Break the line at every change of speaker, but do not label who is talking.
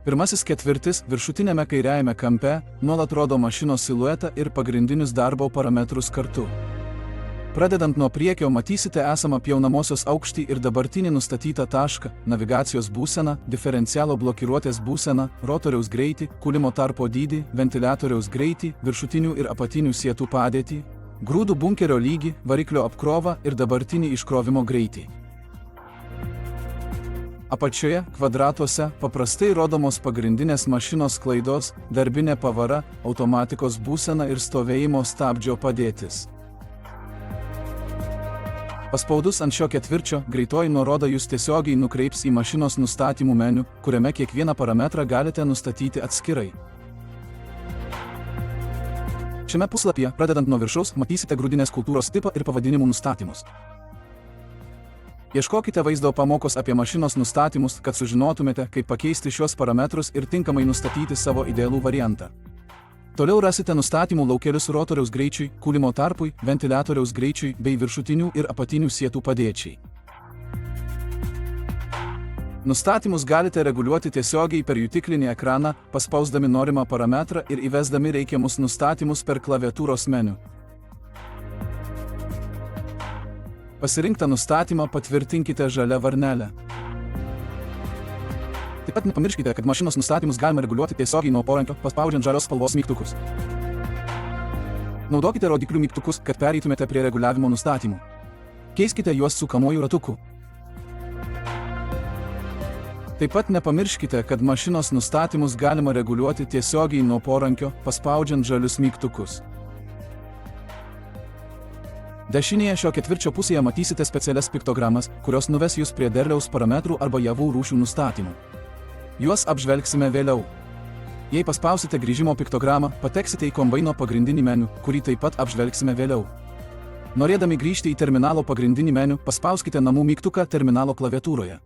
Pirmasis ketvirtis viršutiniame kairiajame kampe nuolat rodo mašinos siluetą ir pagrindinius darbo parametrus kartu. Pradedant nuo priekio matysite esamą pjaunamosios aukštį ir dabartinį nustatytą tašką, navigacijos būseną, diferencialo blokiruotės būseną, rotoriaus greitį, kūlimo tarpo dydį, ventiliatoriaus greitį, viršutinių ir apatinių sietų padėtį, grūdų bunkerio lygį, variklio apkrovą ir dabartinį iškrovimo greitį. Apačioje, kvadratuose, paprastai rodomos pagrindinės mašinos klaidos, darbinė pavara, automatikos būsena ir stovėjimo stabdžio padėtis. Paspaudus ant šio ketvirčio, greitoji nuoroda jūs tiesiogiai nukreips į mašinos nustatymų meniu, kuriame kiekvieną parametrą galite nustatyti atskirai. Šiame puslapyje, pradedant nuo viršaus, matysite grūdinės kultūros tipą ir pavadinimų nustatymus. Ieškokite vaizdo pamokos apie mašinos nustatymus, kad sužinotumėte, kaip pakeisti šios parametrus ir tinkamai nustatyti savo idealų variantą. Toliau rasite nustatymų laukelius rotoriaus greičiui, kūlimo tarpui, ventiliatoriaus greičiui bei viršutinių ir apatinių sietų padėčiai. Nustatymus galite reguliuoti tiesiogiai per jutiklinį ekraną, paspausdami norimą parametrą ir įvesdami reikiamus nustatymus per klaviatūros meniu. Pasirinktą nustatymą patvirtinkite žalia varnele. Taip pat nepamirškite, kad mašinos nustatymus galima reguliuoti tiesiogiai nuo porankio, paspaudžiant žalios spalvos mygtukus. Naudokite rodiklių mygtukus, kad pereitumėte prie reguliavimo nustatymų. Keiskite juos sukamuoju ratuku. Taip pat nepamirškite, kad mašinos nustatymus galima reguliuoti tiesiogiai nuo porankio, paspaudžiant žalius mygtukus. Dešinėje šio ketvirčio pusėje matysite specialias piktogramas, kurios nuves jūs prie derliaus parametrų arba javų rūšių nustatymų. Juos apžvelgsime vėliau. Jei paspausite grįžimo piktogramą, pateksite į kombaino pagrindinį meniu, kurį taip pat apžvelgsime vėliau. Norėdami grįžti į terminalo pagrindinį meniu, paspauskite namų mygtuką terminalo klaviatūroje.